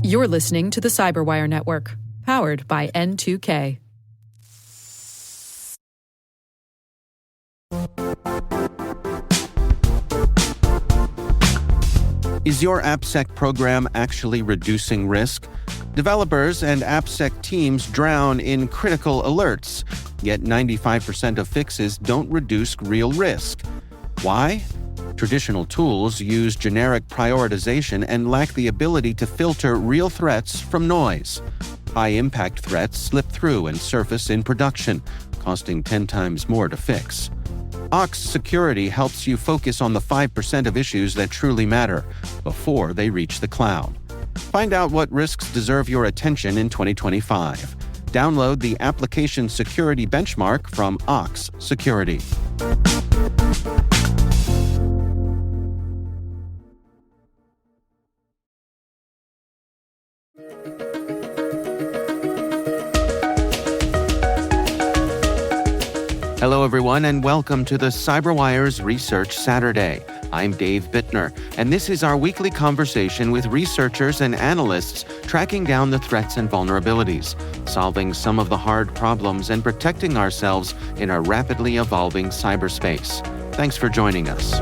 You're listening to the Cyberwire Network, powered by N2K. Is your AppSec program actually reducing risk? Developers and AppSec teams drown in critical alerts, yet 95% of fixes don't reduce real risk. Why? Traditional tools use generic prioritization and lack the ability to filter real threats from noise. High-impact threats slip through and surface in production, costing 10 times more to fix. Ox Security helps you focus on the 5% of issues that truly matter before they reach the cloud. Find out what risks deserve your attention in 2025. Download the Application Security Benchmark from Ox Security. Hello, everyone, and welcome to the CyberWire's Research Saturday. I'm Dave Bittner, and this is our weekly conversation with researchers and analysts tracking down the threats and vulnerabilities, solving some of the hard problems, and protecting ourselves in a rapidly evolving cyberspace. Thanks for joining us.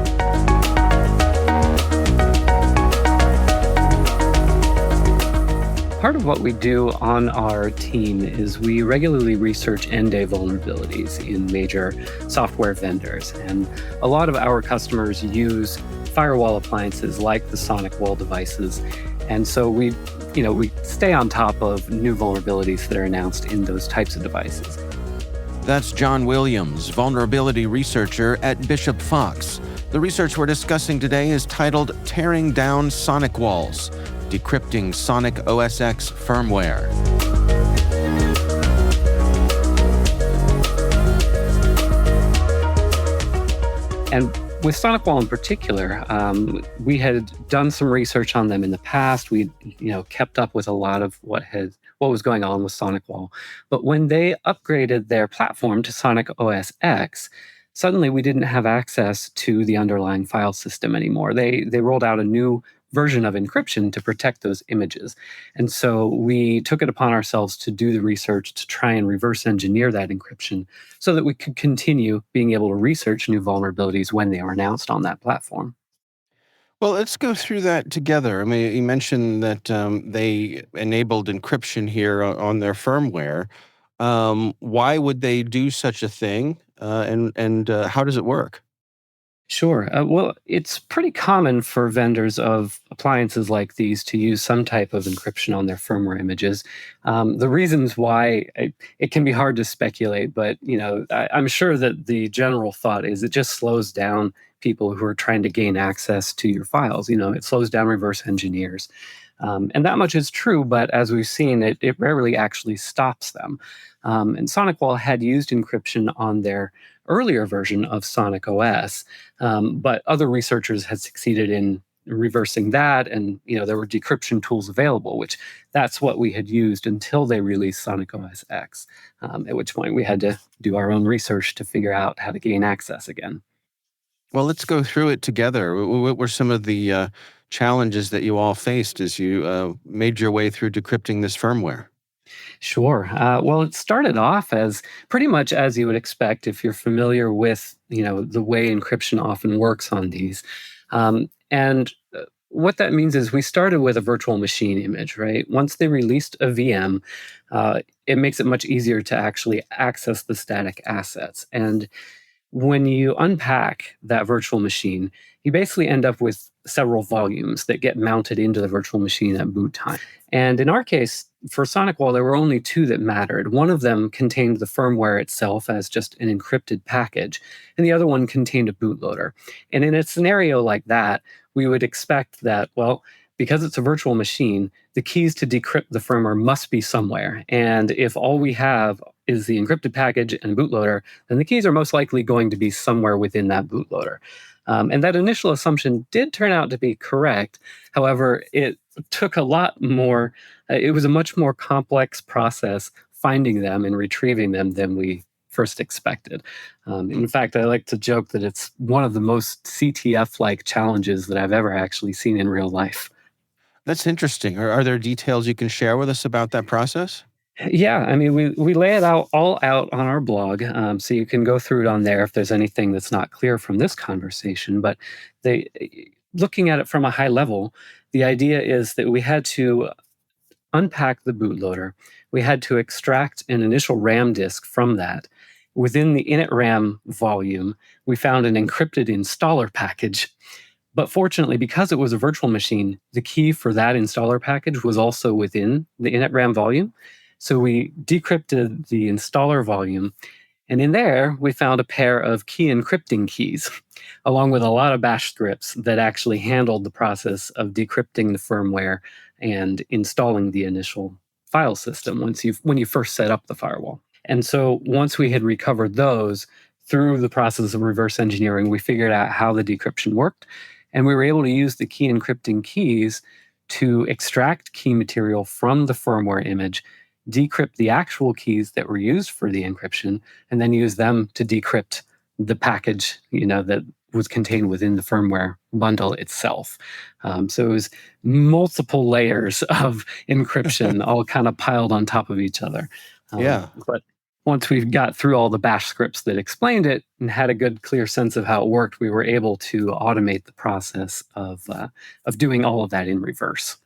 Part of what we do on our team is we regularly research end-day vulnerabilities in major software vendors. And a lot of our customers use firewall appliances like the SonicWall devices. And so we stay on top of new vulnerabilities that are announced in those types of devices. That's John Williams, vulnerability researcher at Bishop Fox. The research we're discussing today is titled Tearing Down SonicWalls: Decrypting Sonic OS X firmware. And with SonicWall in particular, we had done some research on them in the past. We, kept up with a lot of what was going on with SonicWall. But when they upgraded their platform to Sonic OS X, suddenly we didn't have access to the underlying file system anymore. They rolled out a new version of encryption to protect those images. And so we took it upon ourselves to do the research to try and reverse engineer that encryption so that we could continue being able to research new vulnerabilities when they were announced on that platform. Well, let's go through that together. I mean, you mentioned that they enabled encryption here on their firmware. Why would they do such a thing, and how does it work? Sure. Well, it's pretty common for vendors of appliances like these to use some type of encryption on their firmware images. The reasons why it can be hard to speculate, but I'm sure that the general thought is it just slows down people who are trying to gain access to your files. It slows down reverse engineers. And that much is true, but as we've seen, it rarely actually stops them. And SonicWall had used encryption on their earlier version of Sonic OS, but other researchers had succeeded in reversing that, and there were decryption tools available, which that's what we had used until they released Sonic OS X, at which point we had to do our own research to figure out how to gain access again. Well, let's go through it together. What were some of the challenges that you all faced as you made your way through decrypting this firmware? Sure. Well, it started off as pretty much as you would expect if you're familiar with, the way encryption often works on these. And what that means is we started with a virtual machine image, right? Once they released a VM, it makes it much easier to actually access the static assets. And when you unpack that virtual machine, you basically end up with several volumes that get mounted into the virtual machine at boot time. And in our case, for SonicWall, there were only two that mattered. One of them contained the firmware itself as just an encrypted package, and the other one contained a bootloader. And in a scenario like that, we would expect that, well, because it's a virtual machine, the keys to decrypt the firmware must be somewhere. And if all we have is the encrypted package and bootloader, then the keys are most likely going to be somewhere within that bootloader. And that initial assumption did turn out to be correct. However, it took a lot more, it was a much more complex process finding them and retrieving them than we first expected. In fact, I like to joke that it's one of the most CTF-like challenges that I've ever actually seen in real life. That's interesting. Are there details you can share with us about that process? Yeah, I mean, we lay it all out on our blog, so you can go through it on there if there's anything that's not clear from this conversation. But they, looking at it from a high level, the idea is that we had to unpack the bootloader. We had to extract an initial RAM disk from that. Within the init RAM volume, we found an encrypted installer package. But fortunately, because it was a virtual machine, the key for that installer package was also within the init RAM volume. So we decrypted the installer volume, and in there, we found a pair of key encrypting keys, along with a lot of bash scripts that actually handled the process of decrypting the firmware and installing the initial file system when you first set up the firewall. And so once we had recovered those through the process of reverse engineering, we figured out how the decryption worked, and we were able to use the key encrypting keys to extract key material from the firmware image, decrypt the actual keys that were used for the encryption, and then use them to decrypt the package, that was contained within the firmware bundle itself. So it was multiple layers of encryption all kind of piled on top of each other. Yeah. But once we got through all the bash scripts that explained it and had a good, clear sense of how it worked, we were able to automate the process of doing all of that in reverse.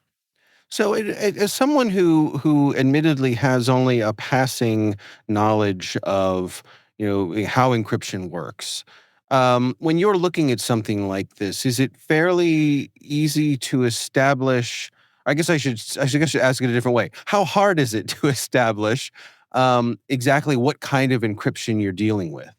So, as someone who admittedly has only a passing knowledge of how encryption works, when you're looking at something like this, is it fairly easy to establish? I guess I should ask it a different way. How hard is it to establish exactly what kind of encryption you're dealing with?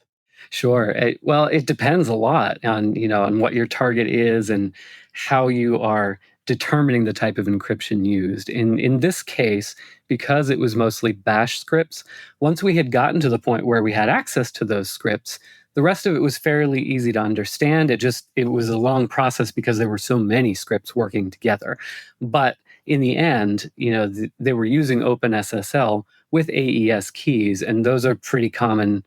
Sure. Well, it depends a lot on what your target is and how you are determining the type of encryption used. In this case, because it was mostly bash scripts, once we had gotten to the point where we had access to those scripts, the rest of it was fairly easy to understand. It was a long process because there were so many scripts working together. But in the end, they were using OpenSSL with AES keys, and those are pretty common,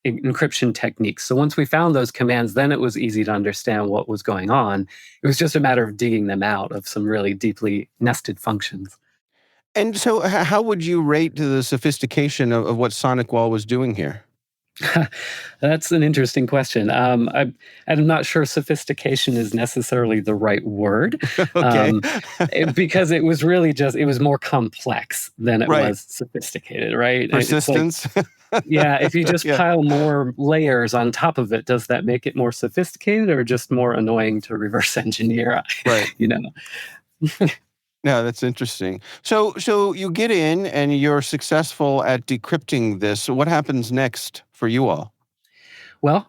encryption techniques. So once we found those commands, then it was easy to understand what was going on. It was just a matter of digging them out of some really deeply nested functions. And so, how would you rate the sophistication of what SonicWall was doing here? That's an interesting question. I'm not sure sophistication is necessarily the right word. Okay. Because it was really it was more complex than it was sophisticated, right? Persistence. Yeah, if you just Yeah. pile more layers on top of it, does that make it more sophisticated or just more annoying to reverse engineer? Right. No, that's interesting. So you get in and you're successful at decrypting this. What happens next for you all? Well,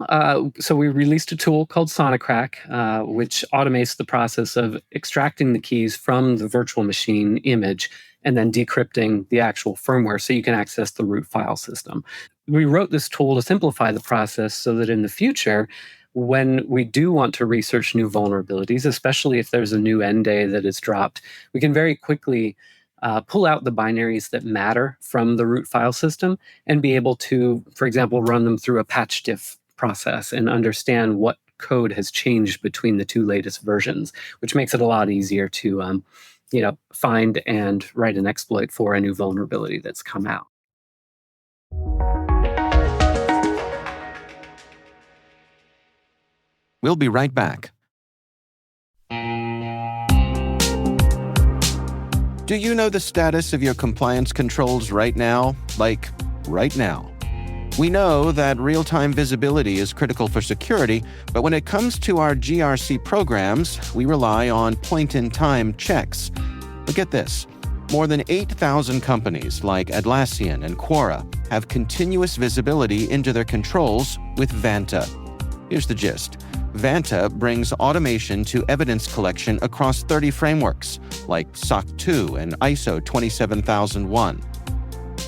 so we released a tool called Sonicrack, which automates the process of extracting the keys from the virtual machine image and then decrypting the actual firmware so you can access the root file system. We wrote this tool to simplify the process so that in the future, when we do want to research new vulnerabilities, especially if there's a new NDAY that is dropped, we can very quickly pull out the binaries that matter from the root file system and be able to, for example, run them through a patch diff process and understand what code has changed between the two latest versions, which makes it a lot easier to find and write an exploit for a new vulnerability that's come out. We'll be right back. Do you know the status of your compliance controls right now? Like, right now. We know that real-time visibility is critical for security, but when it comes to our GRC programs, we rely on point-in-time checks. But get this. More than 8,000 companies like Atlassian and Quora have continuous visibility into their controls with Vanta. Here's the gist. Vanta brings automation to evidence collection across 30 frameworks, like SOC 2 and ISO 27001.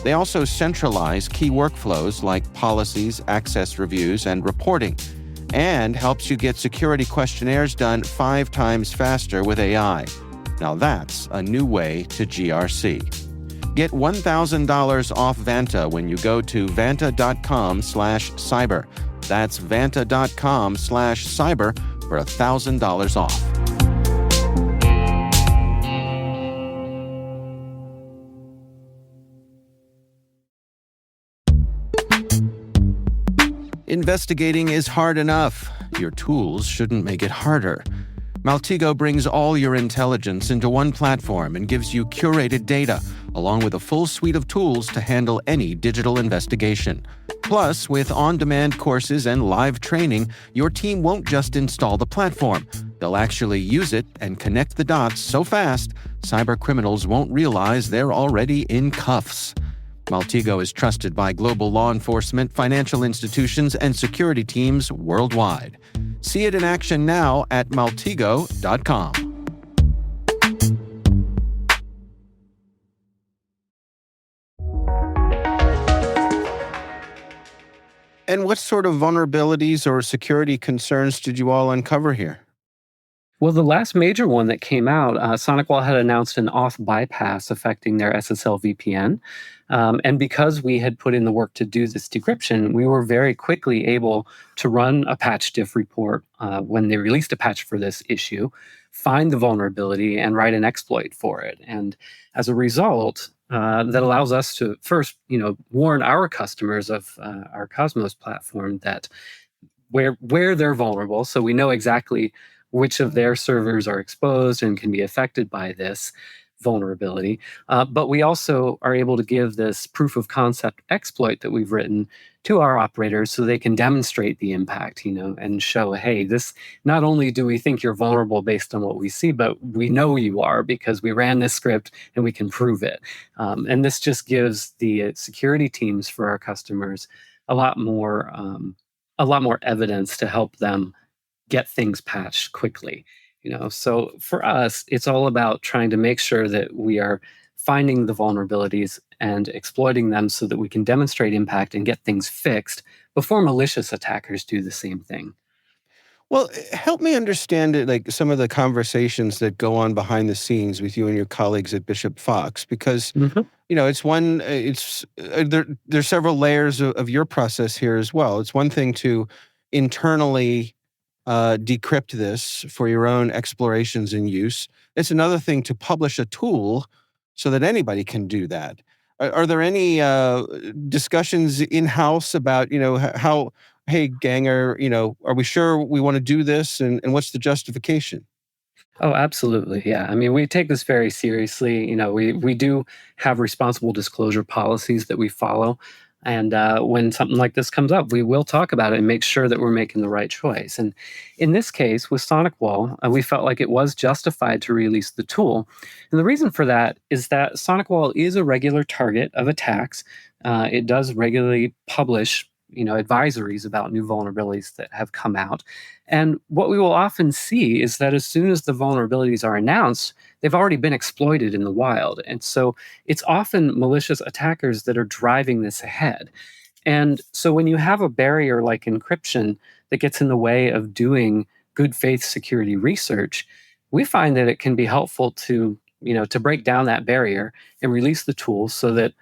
They also centralize key workflows like policies, access reviews, and reporting, and helps you get security questionnaires done 5 times faster with AI. Now that's a new way to GRC. Get $1,000 off Vanta when you go to vanta.com/cyber. That's vanta.com/cyber for $1,000 off. Investigating is hard enough. Your tools shouldn't make it harder. Maltego brings all your intelligence into one platform and gives you curated data, along with a full suite of tools to handle any digital investigation. Plus, with on-demand courses and live training, your team won't just install the platform. They'll actually use it and connect the dots so fast, cybercriminals won't realize they're already in cuffs. Maltego is trusted by global law enforcement, financial institutions, and security teams worldwide. See it in action now at maltego.com. And what sort of vulnerabilities or security concerns did you all uncover here? Well, the last major one that came out, SonicWall had announced an auth bypass affecting their SSL VPN. And because we had put in the work to do this decryption, we were very quickly able to run a patch diff report when they released a patch for this issue, find the vulnerability, and write an exploit for it. And as a result, that allows us to first, warn our customers of our Cosmos platform that where they're vulnerable, so we know exactly which of their servers are exposed and can be affected by this vulnerability. But we also are able to give this proof of concept exploit that we've written to our operators so they can demonstrate the impact, and show, hey, this, not only do we think you're vulnerable based on what we see, but we know you are because we ran this script and we can prove it. And this just gives the security teams for our customers a lot more evidence to help them get things patched quickly. So for us, it's all about trying to make sure that we are finding the vulnerabilities and exploiting them so that we can demonstrate impact and get things fixed before malicious attackers do the same thing. Well, help me understand it, like some of the conversations that go on behind the scenes with you and your colleagues at Bishop Fox, because there's several layers of your process here as well. It's one thing to internally decrypt this for your own explorations and use. It's another thing to publish a tool so that anybody can do that. Are there any discussions in-house about, how, hey, gang, are we sure we want to do this, and what's the justification? Oh, absolutely. Yeah. I mean, we take this very seriously. We do have responsible disclosure policies that we follow. And when something like this comes up, we will talk about it and make sure that we're making the right choice. And in this case, with SonicWall, we felt like it was justified to release the tool. And the reason for that is that SonicWall is a regular target of attacks. It does regularly publish advisories about new vulnerabilities that have come out. And what we will often see is that as soon as the vulnerabilities are announced, they've already been exploited in the wild. And so it's often malicious attackers that are driving this ahead. And so when you have a barrier like encryption that gets in the way of doing good faith security research, we find that it can be helpful to break down that barrier and release the tools so that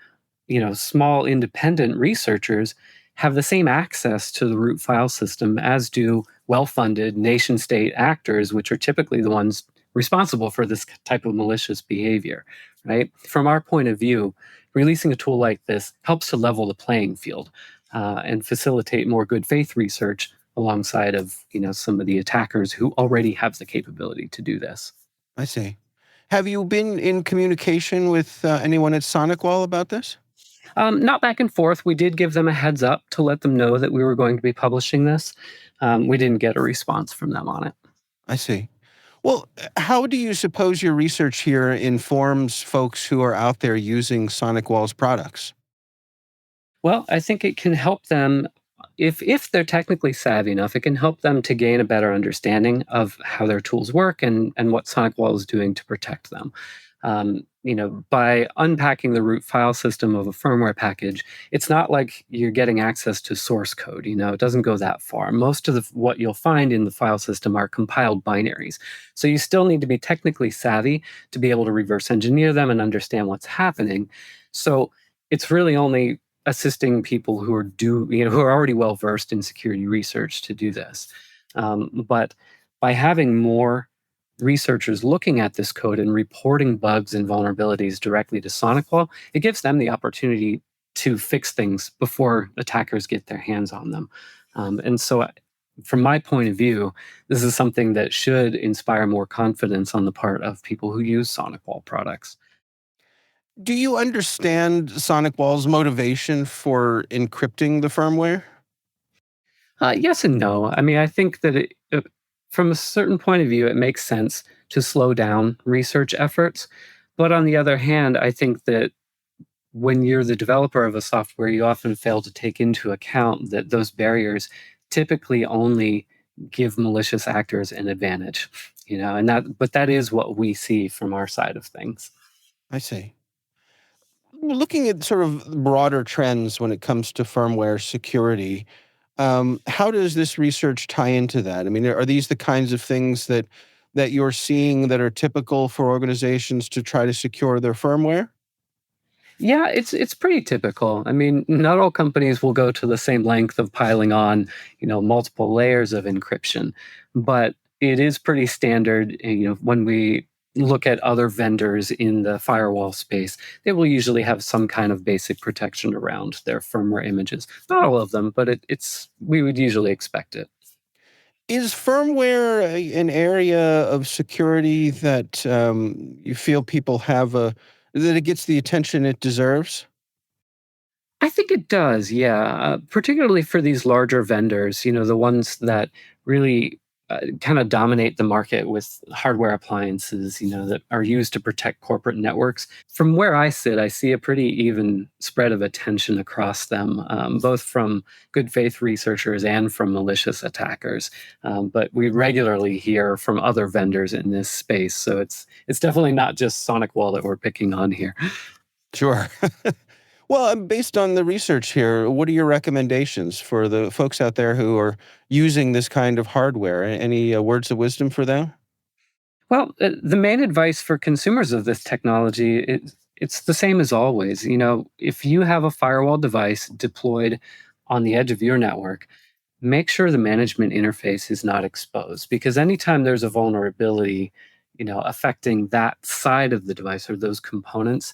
small independent researchers have the same access to the root file system as do well-funded nation-state actors, which are typically the ones responsible for this type of malicious behavior, right? From our point of view, releasing a tool like this helps to level the playing field and facilitate more good faith research alongside of some of the attackers who already have the capability to do this. I see. Have you been in communication with anyone at SonicWall about this? Not back and forth. We did give them a heads up to let them know that we were going to be publishing this. We didn't get a response from them on it. I see. Well, how do you suppose your research here informs folks who are out there using SonicWall's products? Well, I think it can help them, if they're technically savvy enough, it can help them to gain a better understanding of how their tools work and what SonicWall is doing to protect them. By unpacking the root file system of a firmware package, it's not like you're getting access to source code. It doesn't go that far. Most of what you'll find in the file system are compiled binaries. So you still need to be technically savvy to be able to reverse engineer them and understand what's happening. So it's really only assisting people who are already well versed in security research to do this. But by having more researchers looking at this code and reporting bugs and vulnerabilities directly to SonicWall, it gives them the opportunity to fix things before attackers get their hands on them. And so, from my point of view, this is something that should inspire more confidence on the part of people who use SonicWall products. Do you understand SonicWall's motivation for encrypting the firmware? Yes and no. I mean, I think that from a certain point of view, it makes sense to slow down research efforts. But on the other hand, I think that when you're the developer of a software, you often fail to take into account that those barriers typically only give malicious actors an advantage, but that is what we see from our side of things. I see. Looking at sort of broader trends when it comes to firmware security, how does this research tie into that? I mean, are these the kinds of things that you're seeing that are typical for organizations to try to secure their firmware? Yeah, it's pretty typical. I mean, not all companies will go to the same length of piling on, multiple layers of encryption, but it is pretty standard. When we look at other vendors in the firewall space, they will usually have some kind of basic protection around their firmware images. Not all of them, but it's we would usually expect it. Is firmware an area of security that you feel people that it gets the attention it deserves? I think it does, yeah. Particularly for these larger vendors, the ones that really kind of dominate the market with hardware appliances, that are used to protect corporate networks. From where I sit, I see a pretty even spread of attention across them, both from good faith researchers and from malicious attackers. But we regularly hear from other vendors in this space, so it's definitely not just SonicWall that we're picking on here. Sure. Well, based on the research here, what are your recommendations for the folks out there who are using this kind of hardware? Any words of wisdom for them? Well, the main advice for consumers of this technology is it's the same as always. If you have a firewall device deployed on the edge of your network, make sure the management interface is not exposed, because anytime there's a vulnerability, affecting that side of the device or those components,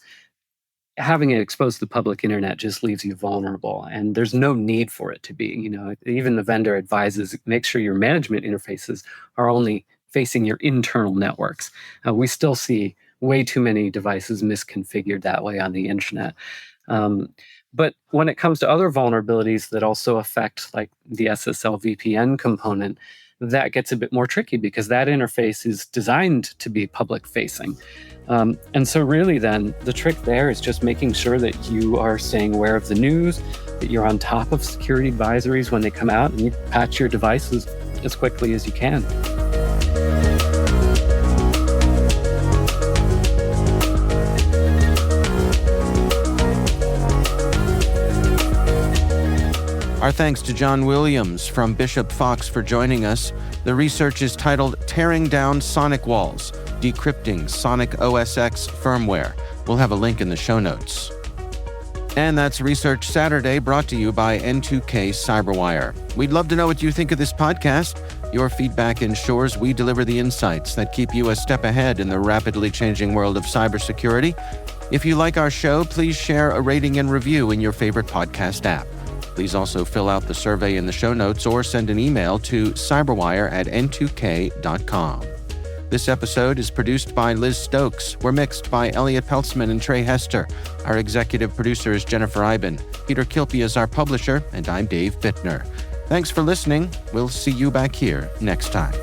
having it exposed to the public internet just leaves you vulnerable, and there's no need for it to be. Even the vendor advises make sure your management interfaces are only facing your internal networks. We still see way too many devices misconfigured that way on the internet. But when it comes to other vulnerabilities that also affect, like the SSL VPN component, that gets a bit more tricky because that interface is designed to be public facing. And so really then the trick there is just making sure that you are staying aware of the news, that you're on top of security advisories when they come out, and you patch your devices as quickly as you can. Our thanks to John Williams from Bishop Fox for joining us. The research is titled Tearing Down Sonic Walls, Decrypting Sonic OS X Firmware. We'll have a link in the show notes. And that's Research Saturday, brought to you by N2K Cyberwire. We'd love to know what you think of this podcast. Your feedback ensures we deliver the insights that keep you a step ahead in the rapidly changing world of cybersecurity. If you like our show, please share a rating and review in your favorite podcast app. Please also fill out the survey in the show notes or send an email to cyberwire@n2k.com. This episode is produced by Liz Stokes. We're mixed by Elliot Peltzman and Trey Hester. Our executive producer is Jennifer Eiben. Peter Kilpie is our publisher, and I'm Dave Bittner. Thanks for listening. We'll see you back here next time.